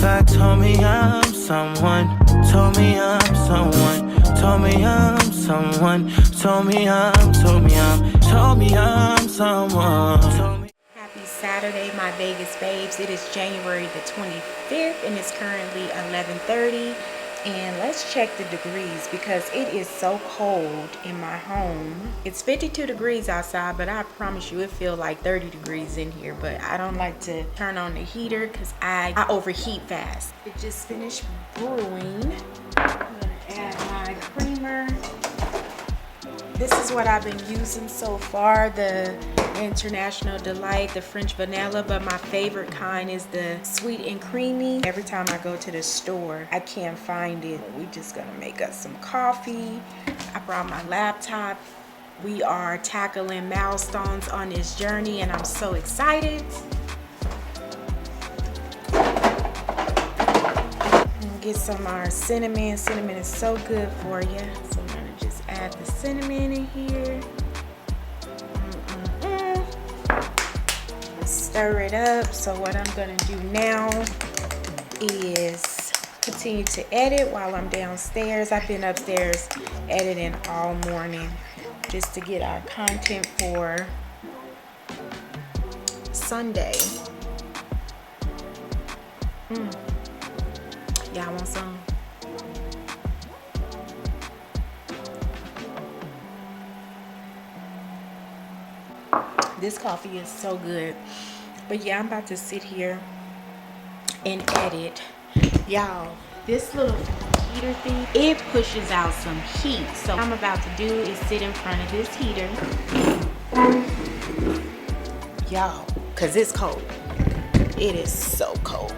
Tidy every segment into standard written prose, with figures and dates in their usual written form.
fact, told me I'm someone. Told me I'm someone. Told me I'm someone. Told me I'm someone. Happy Saturday, my Vegas babes. It is January the 25th and it's currently 11:30. And let's check the degrees because it is so cold in my home. It's 52 degrees outside, but I promise you it feels like 30 degrees in here. But I don't like to turn on the heater because I overheat fast. It just finished brewing. I'm gonna add my creamer. This is what I've been using so far, the International Delight, the French vanilla, but my favorite kind is the sweet and creamy. Every time I go to the store, I can't find it. We just gonna make us some coffee. I brought my laptop. We are tackling milestones on this journey and I'm so excited. And get some of our cinnamon. Cinnamon is so good for you. So I'm gonna just add the cinnamon in here. Stir it up. So what I'm gonna do now is continue to edit while I'm downstairs. I've been upstairs editing all morning just to get our content for Sunday. Y'all want some? This coffee is so good. But yeah, I'm about to sit here and edit. Y'all, this little heater thing, it pushes out some heat. So what I'm about to do is sit in front of this heater. Y'all, because it's cold. It is so cold.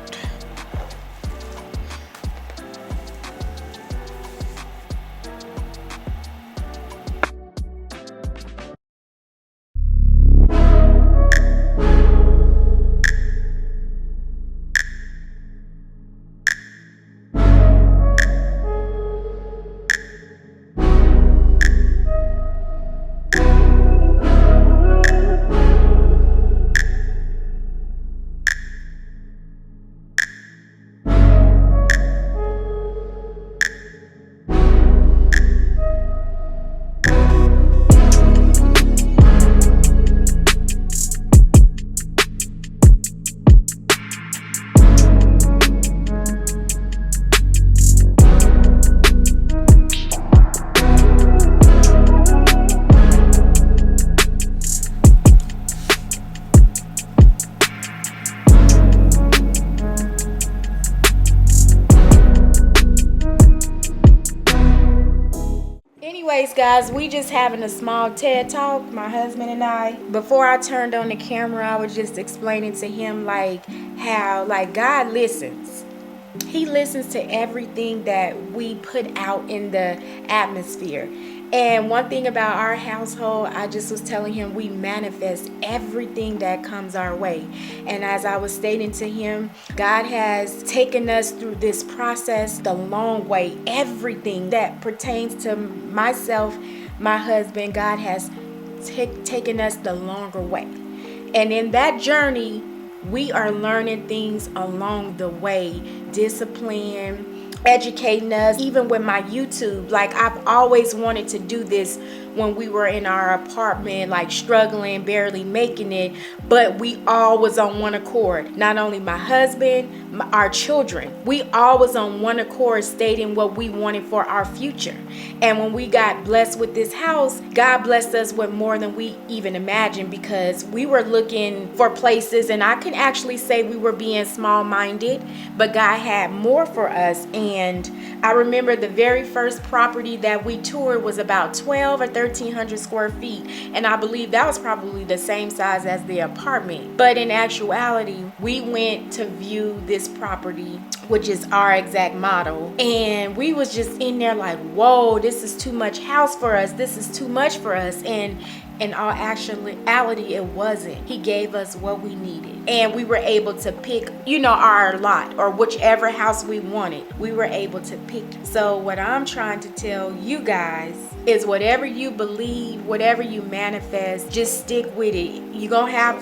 Anyways, guys, we just having a small TED talk, my husband and I. Before I turned on the camera, I was just explaining to him like how God listens. He listens to everything that we put out in the atmosphere. And one thing about our household, I just was telling him, we manifest everything that comes our way. And as I was stating to him, God has taken us through this process the long way. Everything that pertains to myself, my husband, God has taken us the longer way. And in that journey, we are learning things along the way, discipline, educating us. Even with my YouTube, like I've always wanted to do this when we were in our apartment, like struggling, barely making it, but we all was on one accord. Not only my husband, our children, we all was on one accord stating what we wanted for our future. And when we got blessed with this house, God blessed us with more than we even imagined, because we were looking for places, and I can actually say we were being small-minded, but God had more for us. And I remember the very first property that we toured was about 12 or 1,300 square feet, and I believe that was probably the same size as the apartment. But in actuality, we went to view this property, which is our exact model, and we was just in there like, whoa, this is too much house for us, this is too much for us. And in all actuality, it wasn't. He gave us what we needed, and we were able to pick, our lot or whichever house we wanted. We were able to pick. So what I'm trying to tell you guys is whatever you believe, whatever you manifest, just stick with it. You're gonna have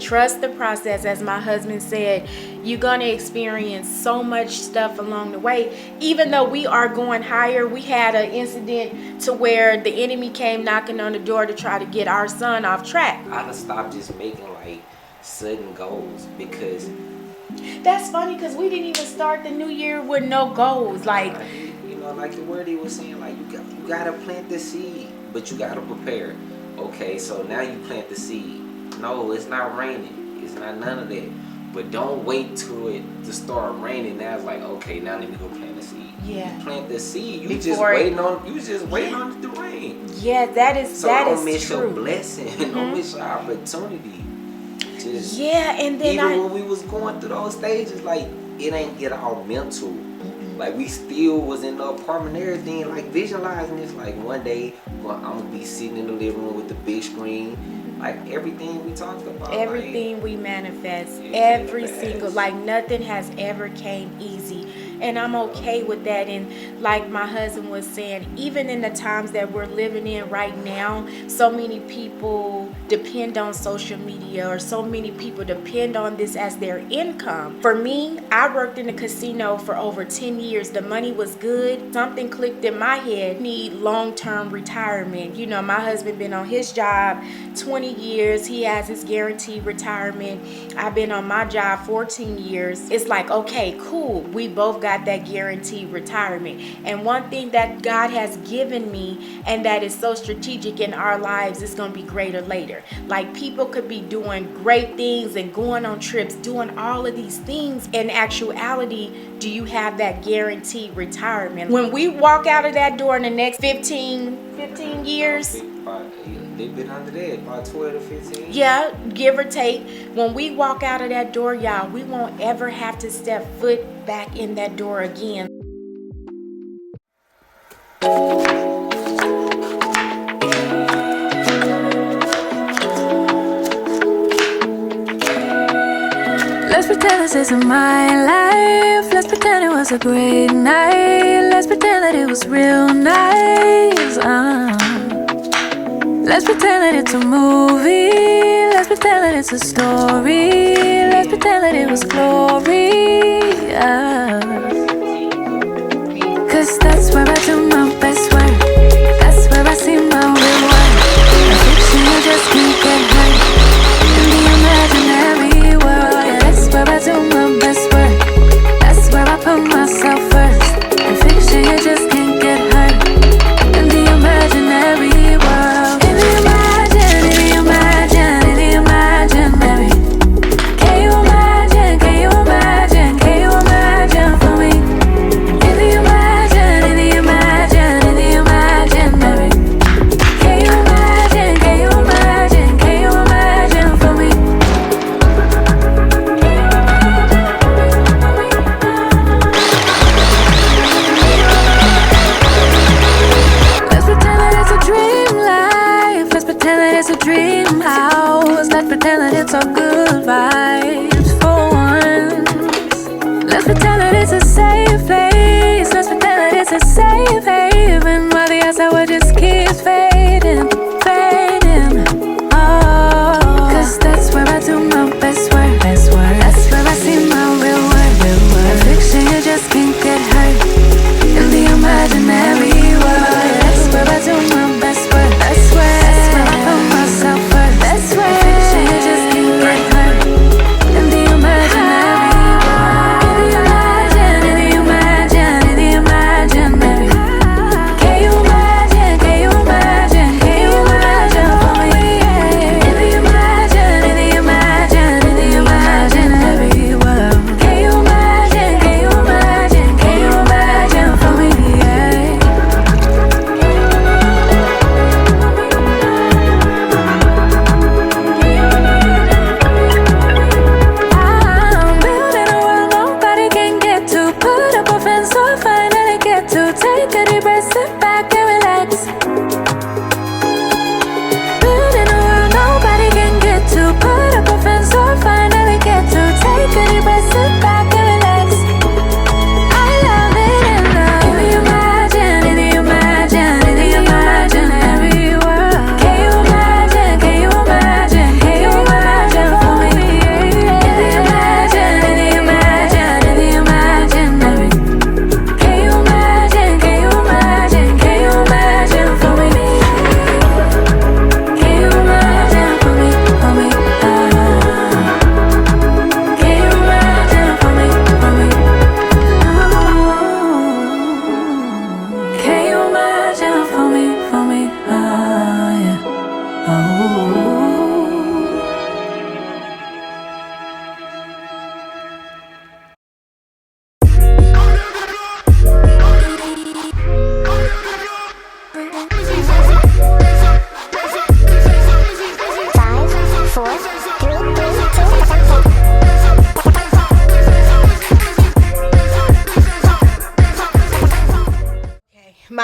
trust the process. As my husband said, you're gonna experience so much stuff along the way. Even though we are going higher, we had an incident to where the enemy came knocking on the door to try to get our son off track. I gotta stop just making like sudden goals, because that's funny, because we didn't even start the new year with no goals. Like, you know, like your word, he was saying, like you gotta plant the seed, but you gotta prepare. Okay, so now you plant the seed. No, it's not raining. It's not none of that. But don't wait till it to start raining. Now it's like, okay, now let me go plant the seed. Yeah. You plant the seed. You just waiting on it to rain. Yeah, that is so that don't is miss true. your blessing. Don't miss your opportunity. Just, yeah, and then even when we was going through those stages, like it ain't get all mental. Like we still was in the apartment and everything, like visualizing this. Like one day, I'm gonna be sitting in the living room with the big screen. Like everything we talked about. Everything we manifest. Every single, like nothing has ever came easy. And I'm okay with that. And like my husband was saying, even in the times that we're living in right now, so many people depend on social media, or so many people depend on this as their income. For me, I worked in a casino for over 10 years. The money was good. Something clicked in my head. Need long-term retirement. You know, my husband been on his job 20 years. He has his guaranteed retirement. I've been on my job 14 years. It's like, okay, cool. We both got that guaranteed retirement. And one thing that God has given me, and that is so strategic in our lives, is going to be greater later. Like people could be doing great things and going on trips, doing all of these things. In actuality, do you have that guaranteed retirement? When we walk out of that door in the next 15 years, they've been under that, about 12 to 15. Yeah, give or take. When we walk out of that door, y'all, we won't ever have to step foot back in that door again. Let's pretend this isn't my life. Let's pretend it was a great night. Let's pretend that it was real nice. Let's pretend that it's a movie. Let's pretend that it's a story. Let's pretend that it was glorious. Cause that's where I do my best work. That's where I see my real worth. A fiction you just can't get hurt. In the imaginary world, yeah, that's where I do my best work. That's where I put myself first. In fiction you just can't get hurt. In the imaginary world. In the imaginary. Can you imagine? Can you imagine? Can you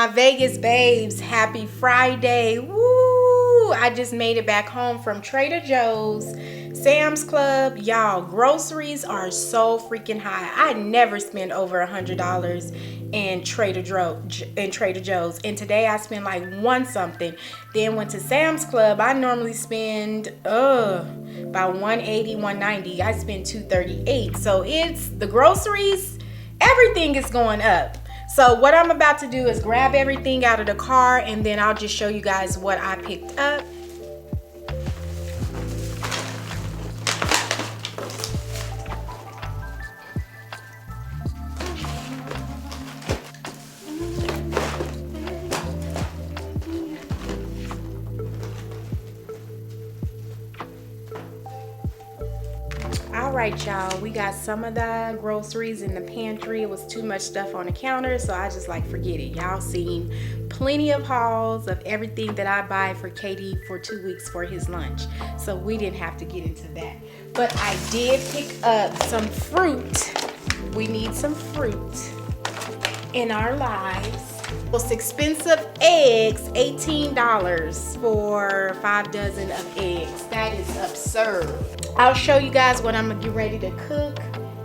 my Vegas babes, happy Friday. Woo! I just made it back home from Trader Joe's, Sam's Club. Y'all, groceries are so freaking high. I never spend over $100 in Trader Joe's. And today I spent like one something. Then went to Sam's Club. I normally spend about $180, $190. I spend $238. So it's the groceries, everything is going up. So what I'm about to do is grab everything out of the car, and then I'll just show you guys what I picked up. All right, y'all, we got some of the groceries in the pantry. It was too much stuff on the counter, so I just like forget it. Y'all seen plenty of hauls of everything that I buy for Katie for 2 weeks for his lunch, so we didn't have to get into that. But I did pick up some fruit. We need some fruit in our lives. Most expensive eggs, $18 for 5 dozen of eggs. That is absurd. I'll show you guys what I'm gonna get ready to cook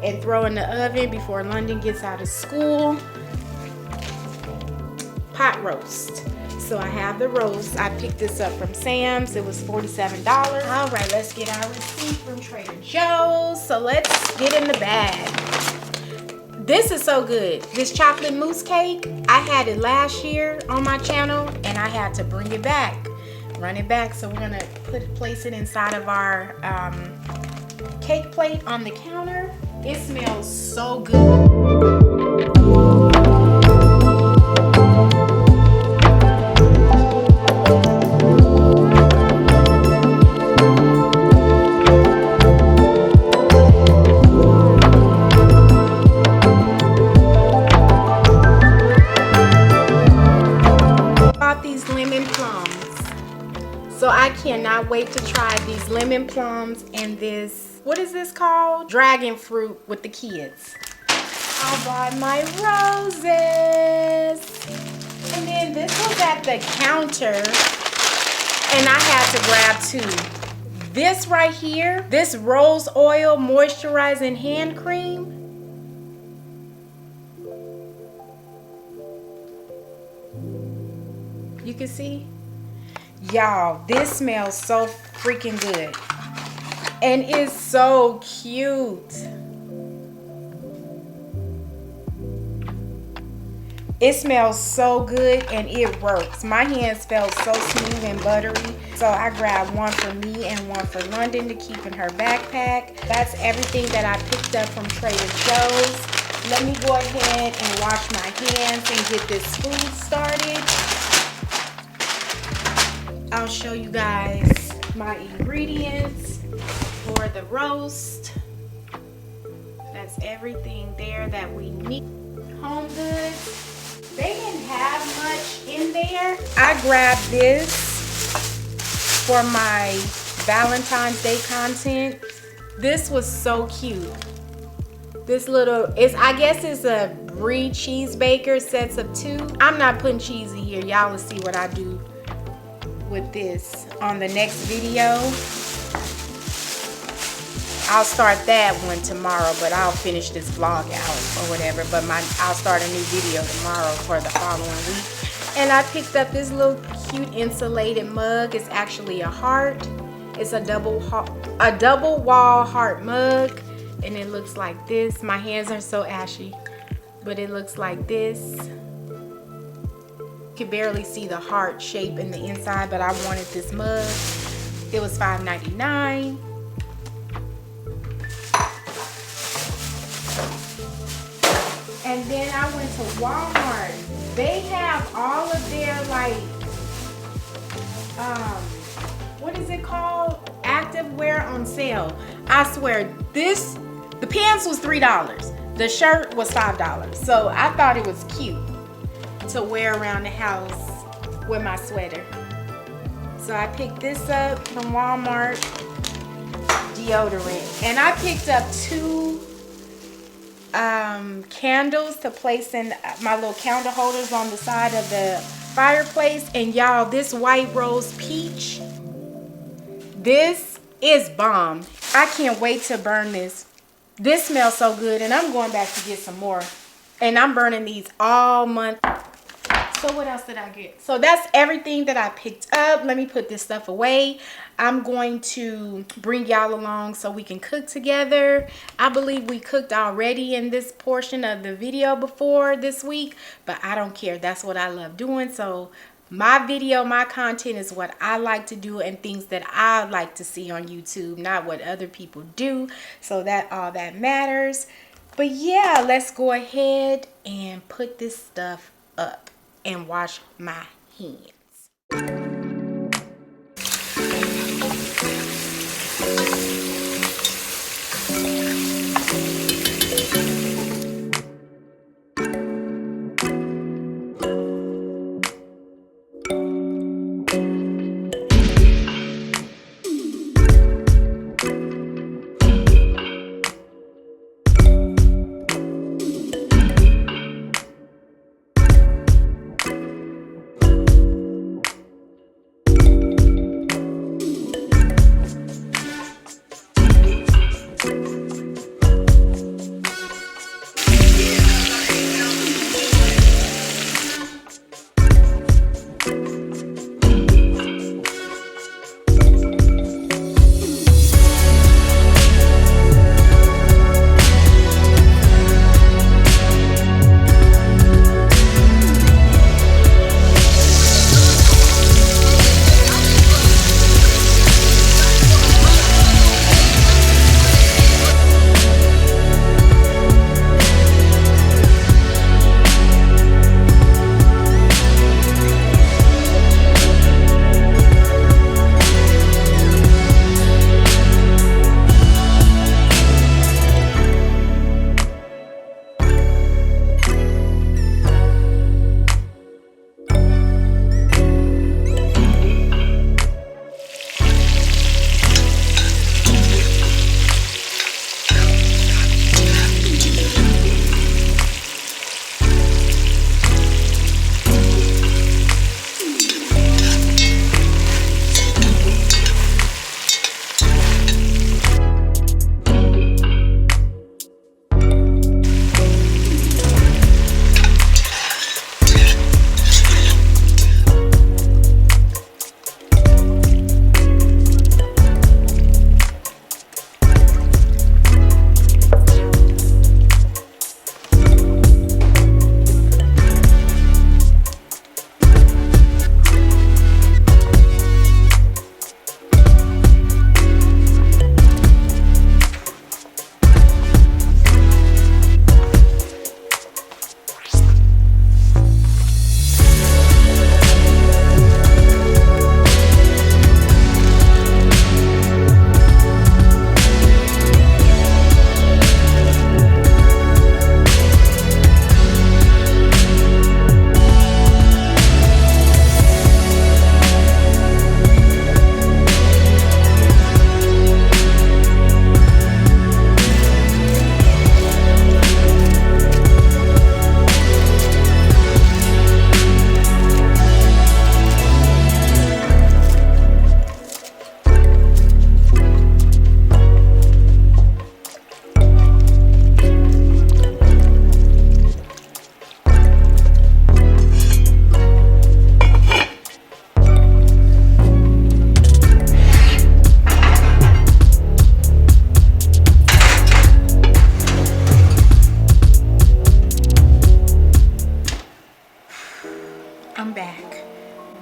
and throw in the oven before London gets out of school. Pot roast. So I have the roast. I picked this up from Sam's. It was $47. All right, let's get our receipt from Trader Joe's. So let's get in the bag. This is so good. This chocolate mousse cake, I had it last year on my channel and I had to bring it back. Run it back. So we're gonna place it inside of our cake plate on the counter. It smells so good. So I cannot wait to try these lemon plums and this, what is this called? Dragon fruit with the kids. I bought my roses. And then this was at the counter and I had to grab 2. This right here, this rose oil moisturizing hand cream. You can see? Y'all, this smells so freaking good and it's so cute. It smells so good and it works. My hands felt so smooth and buttery, so I grabbed one for me and one for London to keep in her backpack. That's everything that I picked up from Trader Joe's. Let me go ahead and wash my hands and get this food started. I'll show you guys my ingredients for the roast. That's everything there that we need. Home goods. They didn't have much in there. I grabbed this for my Valentine's Day content. This was so cute. This little, I guess it's a brie cheese baker, sets of 2. I'm not putting cheese in here. Y'all will see what I do with this on the next video. I'll start that one tomorrow, but I'll finish this vlog out or whatever. But I'll start a new video tomorrow for the following week. And I picked up this little cute insulated mug. It's actually a heart. It's a double wall heart mug, and it looks like this. My hands are so ashy, but it looks like this. You can barely see the heart shape in the inside, but I wanted this mug. It was $5.99. And then I went to Walmart. They have all of their what is it called? Activewear on sale. I swear the pants was $3. The shirt was $5. So I thought it was cute to wear around the house with my sweater. So I picked this up from Walmart, deodorant. And I picked up 2 candles to place in my little candle holders on the side of the fireplace. And y'all, this white rose peach, this is bomb. I can't wait to burn this. This smells so good, and I'm going back to get some more. And I'm burning these all month. So what else did I get? So that's everything that I picked up. Let me put this stuff away. I'm going to bring y'all along so we can cook together. I believe we cooked already in this portion of the video before this week, but I don't care. That's what I love doing. So my video, my content is what I like to do and things that I like to see on YouTube, not what other people do. So that all that matters. But yeah, let's go ahead and put this stuff up and wash my hands.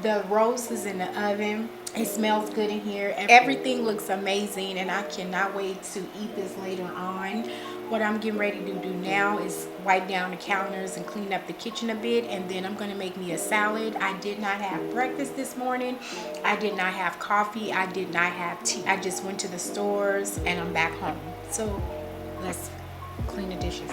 The roast is in the oven. It smells good in here. Everything looks amazing, and I cannot wait to eat this later on. What I'm getting ready to do now is wipe down the counters and clean up the kitchen a bit, and then I'm going to make me a salad. I did not have breakfast this morning. I did not have coffee. I did not have tea. I just went to the stores and I'm back home. So let's clean the dishes.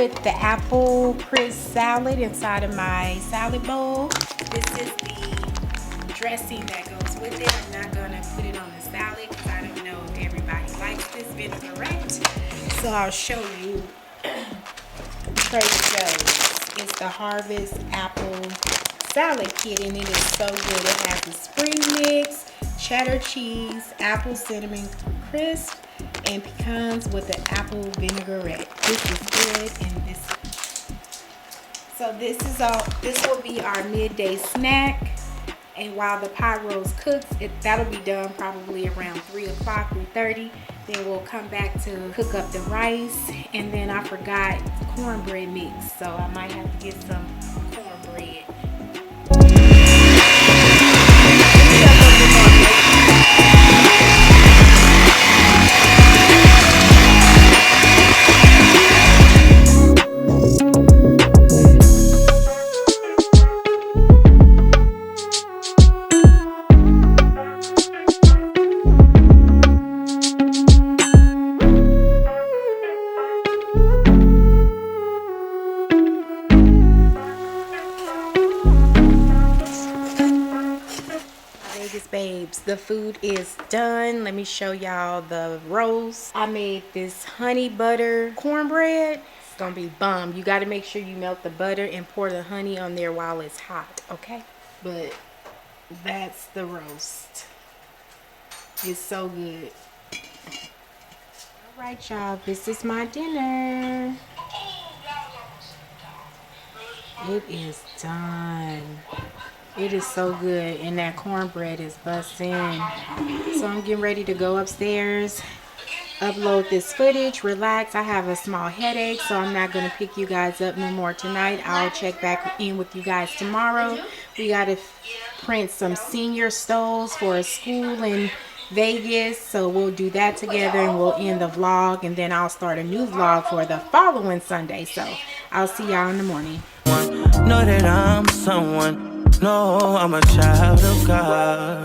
put the apple crisp salad inside of my salad bowl. This is the dressing that goes with it. I'm not gonna put it on the salad because I don't know if everybody likes this vinaigrette. So I'll show you. Trader Joe's. It's the Harvest Apple Salad Kit, and it is so good. It has the spring mix, cheddar cheese, apple cinnamon crisp, and pecans with the apple vinaigrette. This is good, and this will be our midday snack. And while the pot roast cooks, that'll be done probably around 3 o'clock, 3:30. Then we'll come back to cook up the rice. And then I forgot cornbread mix, so I might have to get some cornbread. Babes, the food is done. Let me show y'all the roast. I made this honey butter cornbread. It's gonna be bomb. You got to make sure you melt the butter and pour the honey on there while it's hot, okay? But that's the roast. It's so good. All right, y'all, this is my dinner. It is done. It is so good, and that cornbread is busting. So I'm getting ready to go upstairs, upload this footage, relax. I have a small headache, so I'm not going to pick you guys up no more tonight. I'll check back in with you guys tomorrow. We got to print some senior stoles for a school in Vegas, so we'll do that together, and we'll end the vlog, and then I'll start a new vlog for the following Sunday. So I'll see y'all in the morning. Know that I'm someone. No, I'm a child of God.